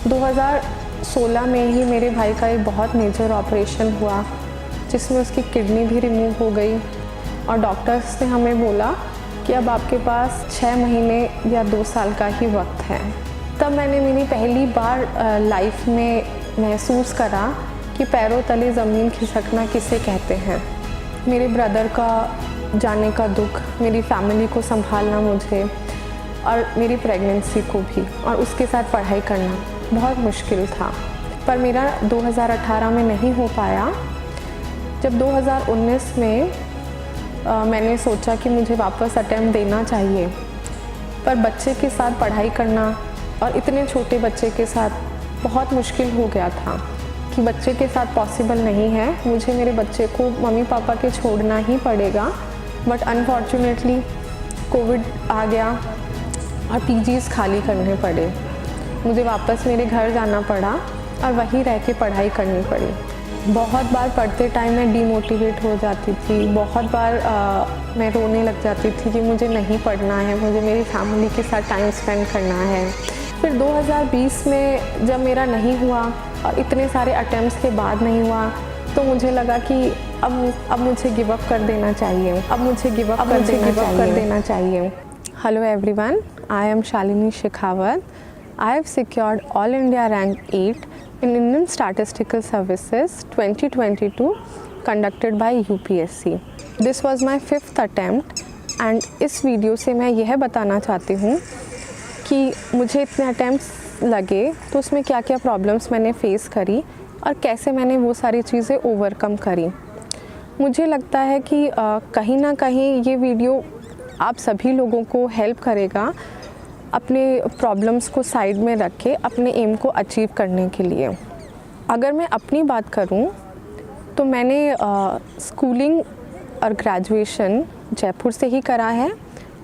2016 में ही मेरे भाई का एक बहुत मेजर ऑपरेशन हुआ जिसमें उसकी किडनी भी रिमूव हो गई और डॉक्टर्स ने हमें बोला कि अब आपके पास 6 महीने या 2 साल का ही वक्त है। तब मैंने मेरी पहली बार लाइफ में महसूस करा कि पैरों तले ज़मीन खिसकना किसे कहते हैं। मेरे ब्रदर का जाने का दुख, मेरी फैमिली को संभालना मुझे और मेरी प्रेगनेंसी को भी, और उसके साथ पढ़ाई करना बहुत मुश्किल था। पर मेरा 2018 में नहीं हो पाया। जब 2019 में मैंने सोचा कि मुझे वापस अटेम्प्ट देना चाहिए, पर बच्चे के साथ पढ़ाई करना और इतने छोटे बच्चे के साथ बहुत मुश्किल हो गया था कि बच्चे के साथ पॉसिबल नहीं है। मुझे मेरे बच्चे को मम्मी पापा के छोड़ना ही पड़ेगा। बट अनफॉर्चुनेटली कोविड आ गया और पीजीज़ खाली करने पड़े। मुझे वापस मेरे घर जाना पड़ा और वहीं रह के पढ़ाई करनी पड़ी। बहुत बार पढ़ते टाइम मैं डीमोटिवेट हो जाती थी। बहुत बार मैं रोने लग जाती थी कि मुझे नहीं पढ़ना है, मुझे मेरी फैमिली के साथ टाइम स्पेंड करना है। फिर 2020 में जब मेरा नहीं हुआ और इतने सारे अटेम्प्ट्स के बाद नहीं हुआ, तो मुझे लगा कि अब मुझे गिव अप कर देना चाहिए। कर देना चाहिए। Hello everyone, I am Shalini Shekhawat. I have secured All India Rank 8 in Indian Statistical Services 2022 conducted by UPSC. This was my 5th attempt and इस वीडियो से मैं यह बताना चाहती हूँ कि मुझे इतने अटैम्प्ट्स लगे तो उसमें क्या क्या प्रॉब्लम्स मैंने फेस करी और कैसे मैंने वो सारी चीज़ें ओवरकम करी। मुझे लगता है कि कहीं ना कहीं ये वीडियो आप सभी लोगों को हेल्प करेगा अपने प्रॉब्लम्स को साइड में रख के अपने एम को अचीव करने के लिए। अगर मैं अपनी बात करूं तो मैंने स्कूलिंग और ग्रेजुएशन जयपुर से ही करा है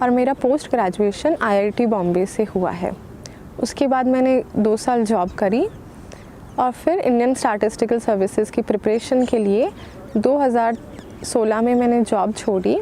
और मेरा पोस्ट ग्रेजुएशन आईआईटी बॉम्बे से हुआ है। उसके बाद मैंने 2 साल जॉब करी और फिर इंडियन स्टैटिस्टिकल सर्विसेज की प्रिपरेशन के लिए 2016 में मैंने जॉब छोड़ी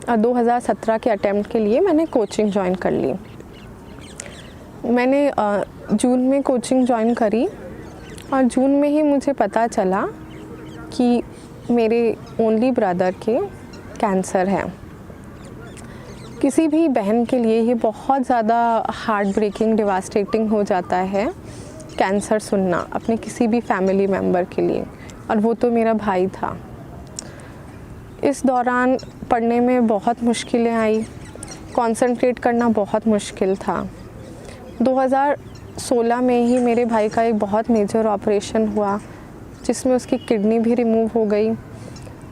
और 2017 के अटेम्प्ट के लिए मैंने कोचिंग ज्वाइन कर ली। मैंने जून में कोचिंग ज्वाइन करी और जून में ही मुझे पता चला कि मेरे ओनली ब्रदर के कैंसर है। किसी भी बहन के लिए ये बहुत ज़्यादा हार्ट ब्रेकिंग, डिवास्टेटिंग हो जाता है कैंसर सुनना अपने किसी भी फैमिली मेम्बर के लिए, और वो तो मेरा भाई था। इस दौरान पढ़ने में बहुत मुश्किलें आई, कंसंट्रेट करना बहुत मुश्किल था। 2016 में ही मेरे भाई का एक बहुत मेजर ऑपरेशन हुआ जिसमें उसकी किडनी भी रिमूव हो गई।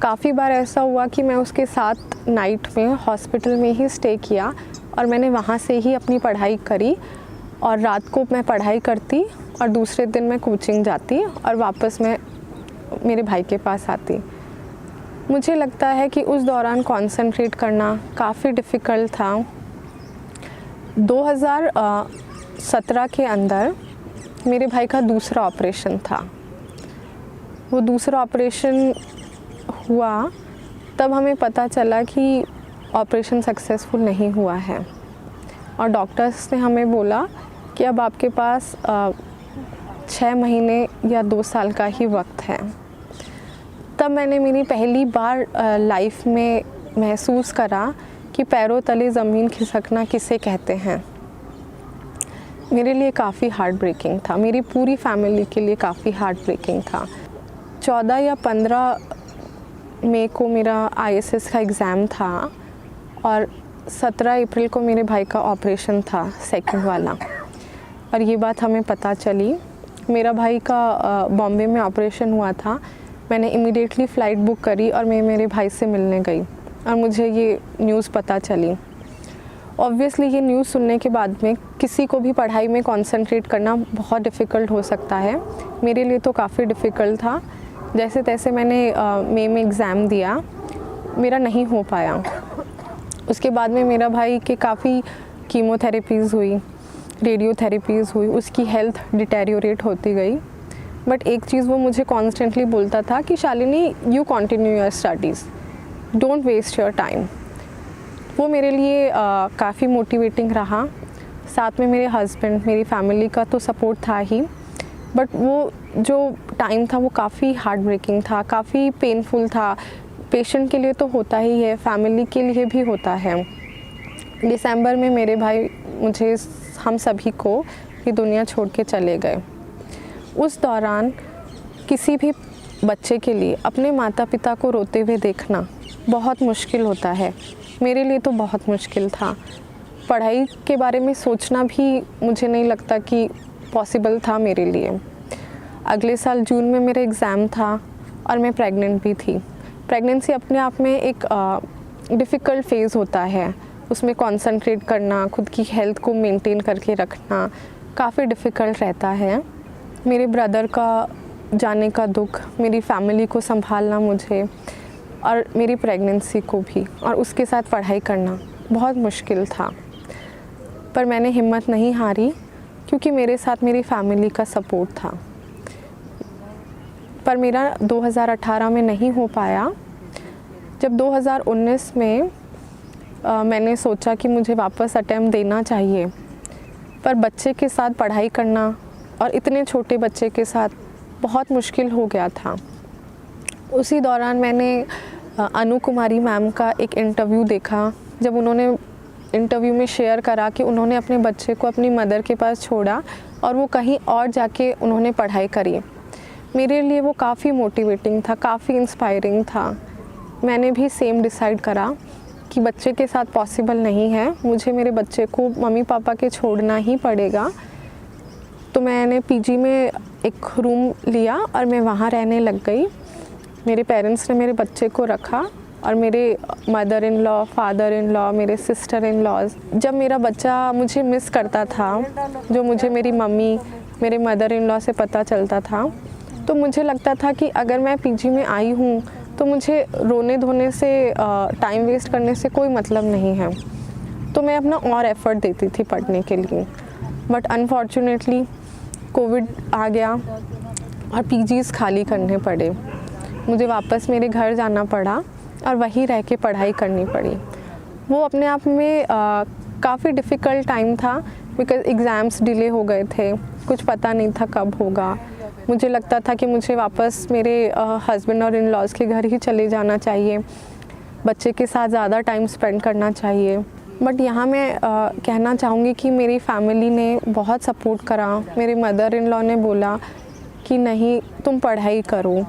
काफ़ी बार ऐसा हुआ कि मैं उसके साथ नाइट में हॉस्पिटल में ही स्टे किया और मैंने वहाँ से ही अपनी पढ़ाई करी और रात को मैं पढ़ाई करती और दूसरे दिन मैं कोचिंग जाती और वापस मैं मेरे भाई के पास आती। मुझे लगता है कि उस दौरान कंसंट्रेट करना काफ़ी डिफ़िकल्ट था। 2017 के अंदर मेरे भाई का दूसरा ऑपरेशन था। वो दूसरा ऑपरेशन हुआ तब हमें पता चला कि ऑपरेशन सक्सेसफुल नहीं हुआ है और डॉक्टर्स ने हमें बोला कि अब आपके पास 6 महीने या 2 साल का ही वक्त है। तब मैंने मेरी पहली बार लाइफ में महसूस करा कि पैरों तले ज़मीन खिसकना किसे कहते हैं। मेरे लिए काफ़ी हार्ट ब्रेकिंग था, मेरी पूरी फैमिली के लिए काफ़ी हार्ट ब्रेकिंग था। 14 या 15 मई को मेरा आईएसएस का एग्ज़ाम था और 17 अप्रैल को मेरे भाई का ऑपरेशन था, सेकंड वाला, और ये बात हमें पता चली। मेरा भाई का बॉम्बे में ऑपरेशन हुआ था। मैंने इमीडिएटली फ़्लाइट बुक करी और मैं मेरे भाई से मिलने गई और मुझे ये न्यूज़ पता चली। ऑब्वियसली ये न्यूज़ सुनने के बाद में किसी को भी पढ़ाई में कंसंट्रेट करना बहुत डिफ़िकल्ट हो सकता है। मेरे लिए तो काफ़ी डिफ़िकल्ट था। जैसे तैसे मैंने मई में एग्ज़ाम दिया, मेरा नहीं हो पाया। उसके बाद में मेरा भाई के काफ़ी कीमोथेरेपीज़ हुई, रेडियोथेरेपीज़ हुई, उसकी हेल्थ डिटेरियोरेट होती गई। बट एक चीज़ वो मुझे कॉन्स्टेंटली बोलता था कि Shalini, you continue your studies, don't waste your time. वो मेरे लिए काफ़ी मोटिवेटिंग रहा। साथ में मेरे हस्बैंड, मेरी फैमिली का तो सपोर्ट था ही, बट वो जो टाइम था वो काफ़ी हार्ट ब्रेकिंग था, काफ़ी पेनफुल था। पेशेंट के लिए तो होता ही है, फैमिली के लिए भी होता है। दिसंबर में मेरे भाई मुझे, हम सभी को ये दुनिया छोड़ के चले गए। उस दौरान किसी भी बच्चे के लिए अपने माता पिता को रोते हुए देखना बहुत मुश्किल होता है। मेरे लिए तो बहुत मुश्किल था। पढ़ाई के बारे में सोचना भी मुझे नहीं लगता कि पॉसिबल था मेरे लिए। अगले साल जून में मेरा एग्ज़ाम था और मैं प्रेग्नेंट भी थी। प्रेगनेंसी अपने आप में एक डिफ़िकल्ट फेज़ होता है। उसमें कंसंट्रेट करना, खुद की हेल्थ को मेंटेन करके रखना काफ़ी डिफ़िकल्ट रहता है। मेरे ब्रदर का जाने का दुख, मेरी फैमिली को संभालना मुझे, और मेरी प्रेगनेंसी को भी, और उसके साथ पढ़ाई करना बहुत मुश्किल था। पर मैंने हिम्मत नहीं हारी क्योंकि मेरे साथ मेरी फैमिली का सपोर्ट था। पर मेरा 2018 में नहीं हो पाया। जब 2019 में मैंने सोचा कि मुझे वापस अटेम्प्ट देना चाहिए, पर बच्चे के साथ पढ़ाई करना और इतने छोटे बच्चे के साथ बहुत मुश्किल हो गया था। उसी दौरान मैंने अनु कुमारी मैम का एक इंटरव्यू देखा, जब उन्होंने इंटरव्यू में शेयर करा कि उन्होंने अपने बच्चे को अपनी मदर के पास छोड़ा और वो कहीं और जाके उन्होंने पढ़ाई करी। मेरे लिए वो काफ़ी मोटिवेटिंग था, काफ़ी इंस्पायरिंग था। मैंने भी सेम डिसाइड करा कि बच्चे के साथ पॉसिबल नहीं है, मुझे मेरे बच्चे को मम्मी पापा के छोड़ना ही पड़ेगा। तो मैंने पीजी में एक रूम लिया और मैं वहाँ रहने लग गई। मेरे पेरेंट्स ने मेरे बच्चे को रखा और मेरे mother in law, father in law, मेरे सिस्टर इन लॉज, जब मेरा बच्चा मुझे मिस करता था, जो मुझे मेरी मम्मी, मेरे मदर इन लॉ से पता चलता था, तो मुझे लगता था कि अगर मैं पीजी में आई हूँ तो मुझे रोने धोने से, टाइम वेस्ट करने से कोई मतलब नहीं है। तो मैं अपना और एफ़र्ट देती थी पढ़ने के लिए। बट अनफॉर्चुनेटली कोविड आ गया और पीजीज़ खाली करने पड़े। मुझे वापस मेरे घर जाना पड़ा और वहीं रह के पढ़ाई करनी पड़ी। वो अपने आप में काफ़ी डिफ़िकल्ट टाइम था, बिकॉज़ एग्ज़ाम्स डिले हो गए थे, कुछ पता नहीं था कब होगा। मुझे लगता था कि मुझे वापस मेरे हस्बैंड और इन लॉज़ के घर ही चले जाना चाहिए, बच्चे के साथ ज़्यादा टाइम स्पेंड करना चाहिए। बट यहाँ मैं कहना चाहूँगी कि मेरी फैमिली ने बहुत सपोर्ट करा। मेरे मदर इन लॉ ने बोला कि नहीं, तुम पढ़ाई करो,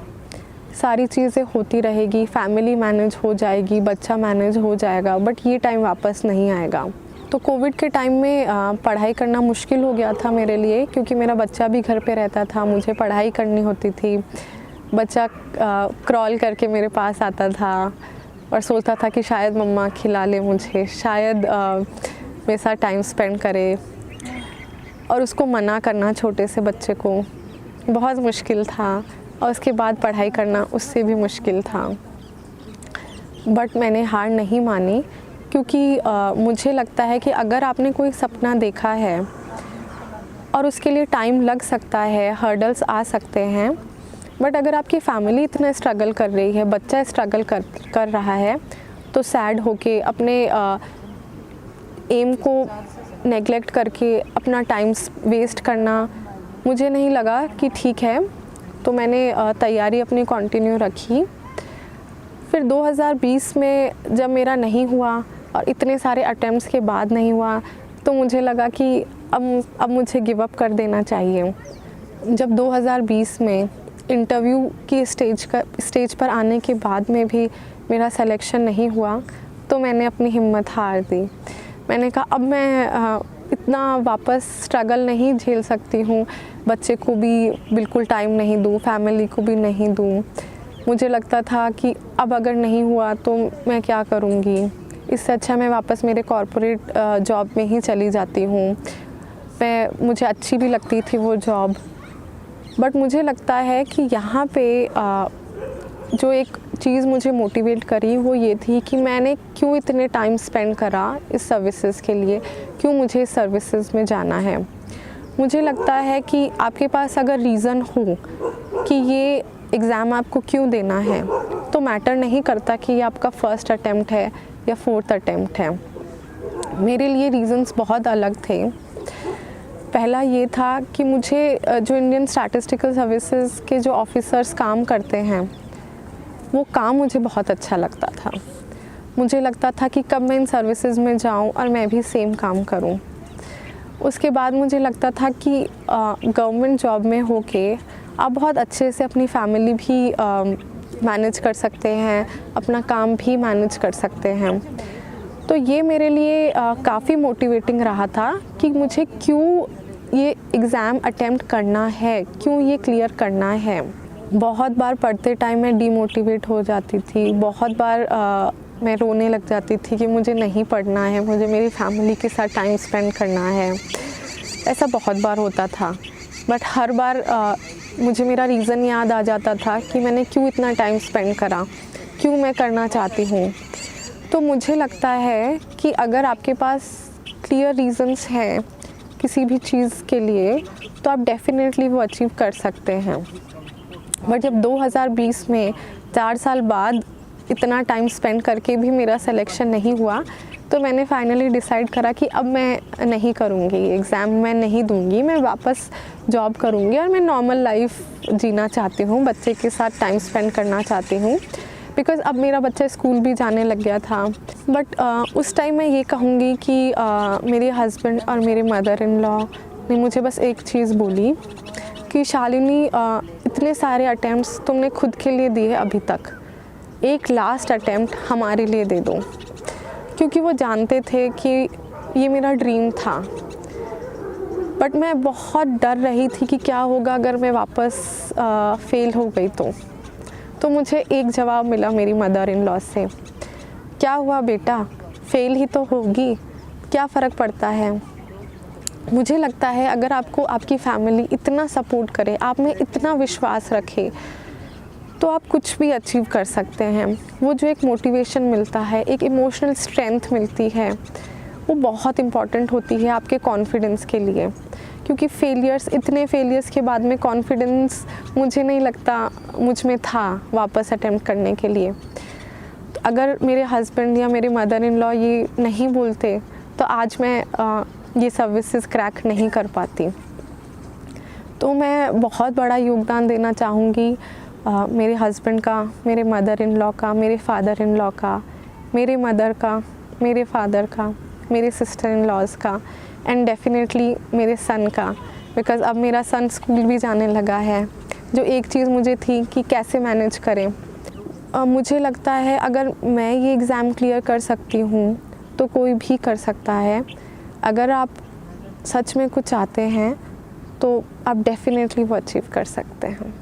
सारी चीज़ें होती रहेगी, फैमिली मैनेज हो जाएगी, बच्चा मैनेज हो जाएगा, बट ये टाइम वापस नहीं आएगा। तो कोविड के टाइम में पढ़ाई करना मुश्किल हो गया था मेरे लिए, क्योंकि मेरा बच्चा भी घर पे रहता था, मुझे पढ़ाई करनी होती थी। बच्चा क्रॉल करके मेरे पास आता था और सोचता था कि शायद मम्मा खिला ले मुझे, शायद मेरे साथ टाइम स्पेंड करे, और उसको मना करना छोटे से बच्चे को बहुत मुश्किल था, और उसके बाद पढ़ाई करना उससे भी मुश्किल था। बट मैंने हार नहीं मानी, क्योंकि मुझे लगता है कि अगर आपने कोई सपना देखा है और उसके लिए टाइम लग सकता है, हर्डल्स आ सकते हैं, बट अगर आपकी फैमिली इतना स्ट्रगल कर रही है, बच्चा स्ट्रगल कर रहा है, तो सैड होके अपने एम को नेगलेक्ट करके अपना टाइम वेस्ट करना मुझे नहीं लगा कि ठीक है। तो मैंने तैयारी अपनी कंटिन्यू रखी। फिर 2020 में जब मेरा नहीं हुआ और इतने सारे अटेम्प्ट्स के बाद नहीं हुआ, तो मुझे लगा कि अब मुझे गिव अप कर देना चाहिए। जब 2020 में इंटरव्यू की स्टेज पर आने के बाद में भी मेरा सिलेक्शन नहीं हुआ, तो मैंने अपनी हिम्मत हार दी। मैंने कहा अब मैं इतना वापस स्ट्रगल नहीं झेल सकती हूँ, बच्चे को भी बिल्कुल टाइम नहीं दूँ, फैमिली को भी नहीं दूँ। मुझे लगता था कि अब अगर नहीं हुआ तो मैं क्या करूँगी, इससे अच्छा मैं वापस मेरे कॉर्पोरेट जॉब में ही चली जाती हूँ। मुझे अच्छी भी लगती थी वो जॉब। बट मुझे लगता है कि यहाँ पे जो एक चीज़ मुझे मोटिवेट करी वो ये थी कि मैंने क्यों इतने टाइम स्पेंड करा इस सर्विसेज के लिए, क्यों मुझे इस सर्विसेज में जाना है। मुझे लगता है कि आपके पास अगर रीज़न हो कि ये एग्ज़ाम आपको क्यों देना है, तो मैटर नहीं करता कि ये आपका फर्स्ट अटेम्प्ट है या फोर्थ अटेम्प्ट है। मेरे लिए रीज़न्स बहुत अलग थे। पहला ये था कि मुझे जो इंडियन स्टैटिस्टिकल सर्विसेज के जो ऑफिसर्स काम करते हैं वो काम मुझे बहुत अच्छा लगता था। मुझे लगता था कि कब मैं इन सर्विसेज में जाऊं और मैं भी सेम काम करूं। उसके बाद मुझे लगता था कि गवर्नमेंट जॉब में होके आप बहुत अच्छे से अपनी फैमिली भी मैनेज कर सकते हैं, अपना काम भी मैनेज कर सकते हैं। तो ये मेरे लिए काफ़ी मोटिवेटिंग रहा था कि मुझे क्यों ये एग्ज़ाम अटेम्प्ट करना है, क्यों ये क्लियर करना है। बहुत बार पढ़ते टाइम मैं डीमोटिवेट हो जाती थी, बहुत बार मैं रोने लग जाती थी कि मुझे नहीं पढ़ना है, मुझे मेरी फैमिली के साथ टाइम स्पेंड करना है। ऐसा बहुत बार होता था, बट हर बार मुझे मेरा रीज़न याद आ जाता था कि मैंने क्यों इतना टाइम स्पेंड करा, क्यों मैं करना चाहती हूँ। तो मुझे लगता है कि अगर आपके पास क्लियर रीज़न्स हैं किसी भी चीज़ के लिए तो आप डेफिनेटली वो अचीव कर सकते हैं। बट जब 2020 में 4 साल बाद इतना टाइम स्पेंड करके भी मेरा सिलेक्शन नहीं हुआ तो मैंने फाइनली डिसाइड करा कि अब मैं नहीं करूँगी, एग्ज़ाम मैं नहीं दूँगी, मैं वापस जॉब करूँगी और मैं नॉर्मल लाइफ जीना चाहती हूँ, बच्चे के साथ टाइम स्पेंड करना चाहती हूँ। बिकॉज़ अब मेरा बच्चा स्कूल भी जाने लग गया था। बट उस टाइम मैं ये कहूँगी कि मेरे हस्बैंड और मेरे मदर इन लॉ ने मुझे बस एक चीज़ बोली कि शालिनी इतने सारे अटैम्प्ट्स तुमने खुद के लिए दिए अभी तक, एक लास्ट अटैम्प्ट हमारे लिए दे दो। क्योंकि वो जानते थे कि ये मेरा ड्रीम था। बट मैं बहुत डर रही थी कि क्या होगा अगर मैं वापस फेल हो गई तो मुझे एक जवाब मिला मेरी मदर इन लॉ से, क्या हुआ बेटा, फेल ही तो होगी, क्या फ़र्क पड़ता है। मुझे लगता है अगर आपको आपकी फैमिली इतना सपोर्ट करे, आप में इतना विश्वास रखे तो आप कुछ भी अचीव कर सकते हैं। वो जो एक मोटिवेशन मिलता है, एक इमोशनल स्ट्रेंथ मिलती है, वो बहुत इम्पॉर्टेंट होती है आपके कॉन्फिडेंस के लिए। क्योंकि इतने फेलियर्स के बाद में कॉन्फिडेंस मुझे नहीं लगता मुझ में था वापस अटेम्प्ट करने के लिए। तो अगर मेरे हस्बैंड या मेरे मदर इन लॉ ये नहीं बोलते तो आज मैं ये सर्विसेज क्रैक नहीं कर पाती। तो मैं बहुत बड़ा योगदान देना चाहूँगी मेरे हस्बैंड का, मेरे मदर इन लॉ का, मेरे फादर इन लॉ का, मेरे मदर का, मेरे फादर का, मेरे सिस्टर इन लॉज़ का एंड डेफिनेटली मेरे सन का। बिकॉज़ अब मेरा सन स्कूल भी जाने लगा है। जो एक चीज़ मुझे थी कि कैसे मैनेज करें, मुझे लगता है अगर मैं ये एग्ज़ाम क्लियर कर सकती हूँ तो कोई भी कर सकता है। अगर आप सच में कुछ चाहते हैं तो आप डेफिनेटली वो अचीव कर सकते हैं।